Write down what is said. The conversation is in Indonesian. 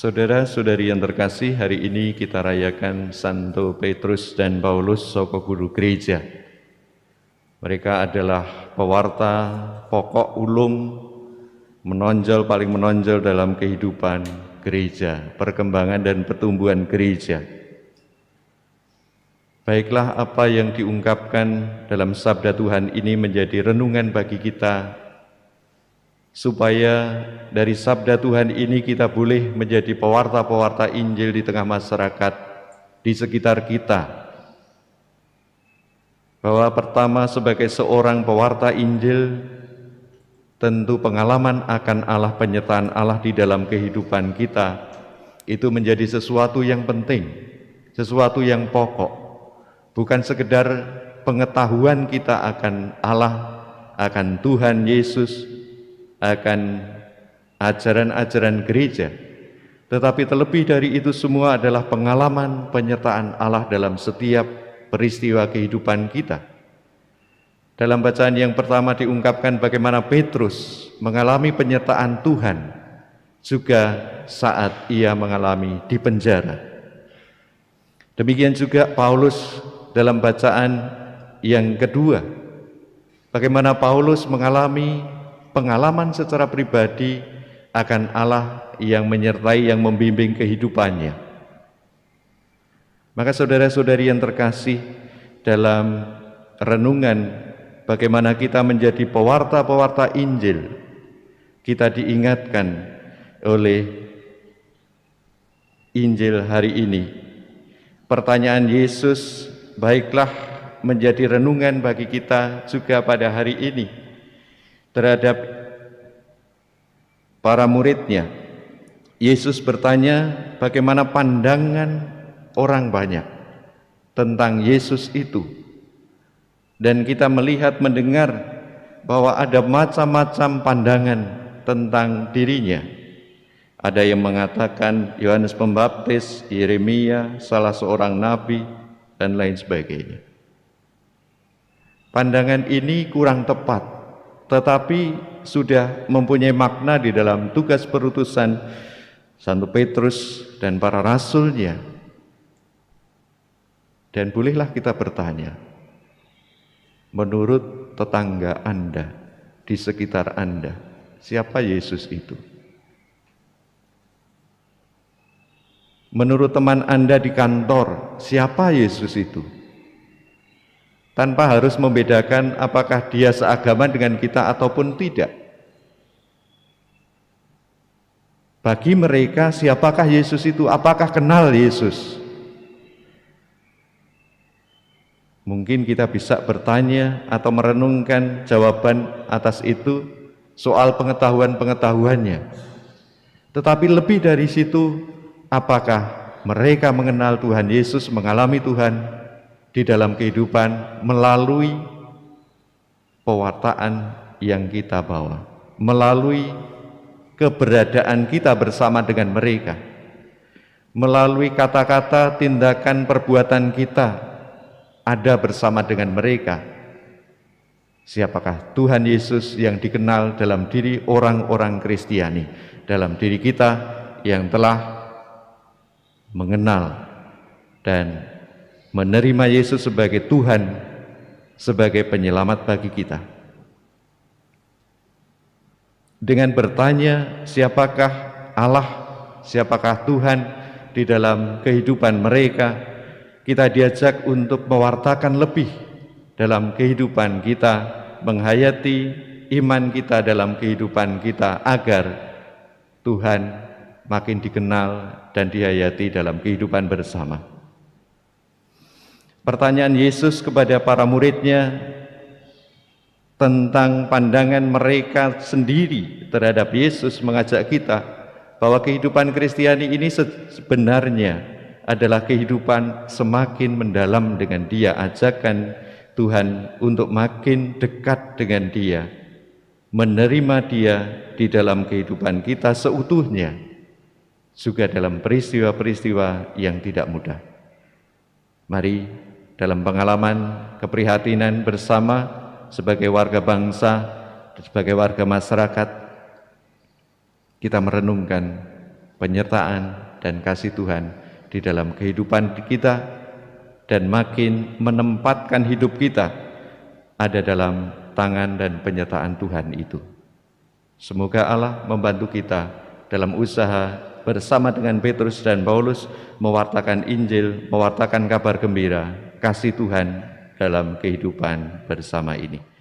Saudara-saudari yang terkasih, hari ini kita rayakan Santo Petrus dan Paulus saka guru gereja. Mereka adalah pewarta pokok ulung paling menonjol dalam kehidupan gereja, perkembangan dan pertumbuhan gereja. Baiklah apa yang diungkapkan dalam sabda Tuhan ini menjadi renungan bagi kita, supaya dari sabda Tuhan ini kita boleh menjadi pewarta-pewarta Injil di tengah masyarakat, di sekitar kita. Bahwa pertama, sebagai seorang pewarta Injil, tentu pengalaman akan Allah, penyertaan Allah di dalam kehidupan kita, itu menjadi sesuatu yang penting, sesuatu yang pokok. Bukan sekedar pengetahuan kita akan Allah, akan Tuhan Yesus, akan ajaran-ajaran gereja, tetapi terlebih dari itu semua adalah pengalaman penyertaan Allah dalam setiap peristiwa kehidupan kita. Dalam bacaan yang pertama diungkapkan bagaimana Petrus mengalami penyertaan Tuhan juga saat ia mengalami di penjara. Demikian juga Paulus dalam bacaan yang kedua, bagaimana Paulus mengalami pengalaman secara pribadi akan Allah yang menyertai, yang membimbing kehidupannya. Maka saudara-saudari yang terkasih, dalam renungan bagaimana kita menjadi pewarta-pewarta Injil, kita diingatkan oleh Injil hari ini. Pertanyaan Yesus baiklah menjadi renungan bagi kita juga pada hari ini terhadap para muridnya. Yesus bertanya bagaimana pandangan orang banyak tentang Yesus itu. Dan kita melihat, mendengar bahwa ada macam-macam pandangan tentang dirinya. Ada yang mengatakan Yohanes Pembaptis, Yeremia, salah seorang nabi, dan lain sebagainya. Pandangan ini kurang tepat, tetapi sudah mempunyai makna di dalam tugas perutusan Santo Petrus dan para rasulnya. Dan bolehlah kita bertanya, menurut tetangga Anda, di sekitar Anda, siapa Yesus itu? Menurut teman Anda di kantor, siapa Yesus itu? Tanpa harus membedakan apakah dia seagama dengan kita ataupun tidak. Bagi mereka, siapakah Yesus itu? Apakah kenal Yesus? Mungkin kita bisa bertanya atau merenungkan jawaban atas itu soal pengetahuan-pengetahuannya. Tetapi lebih dari situ, apakah mereka mengenal Tuhan Yesus, mengalami Tuhan di dalam kehidupan melalui pewartaan yang kita bawa, melalui keberadaan kita bersama dengan mereka, melalui kata-kata, tindakan, perbuatan kita ada bersama dengan mereka. Siapakah Tuhan Yesus yang dikenal dalam diri orang-orang Kristiani, dalam diri kita yang telah mengenal dan menerima Yesus sebagai Tuhan, sebagai penyelamat bagi kita. Dengan bertanya siapakah Allah, siapakah Tuhan di dalam kehidupan mereka, kita diajak untuk mewartakan lebih dalam kehidupan kita, menghayati iman kita dalam kehidupan kita, agar Tuhan makin dikenal dan dihayati dalam kehidupan bersama. Pertanyaan Yesus kepada para muridnya tentang pandangan mereka sendiri terhadap Yesus mengajak kita bahwa kehidupan Kristiani ini sebenarnya adalah kehidupan semakin mendalam dengan Dia, ajakan Tuhan untuk makin dekat dengan Dia, menerima Dia di dalam kehidupan kita seutuhnya, juga dalam peristiwa-peristiwa yang tidak mudah. Mari dalam pengalaman keprihatinan bersama sebagai warga bangsa, sebagai warga masyarakat, kita merenungkan penyertaan dan kasih Tuhan di dalam kehidupan kita, dan makin menempatkan hidup kita ada dalam tangan dan penyertaan Tuhan itu. Semoga Allah membantu kita dalam usaha bersama dengan Petrus dan Paulus mewartakan Injil, mewartakan kabar gembira kasih Tuhan dalam kehidupan bersama ini.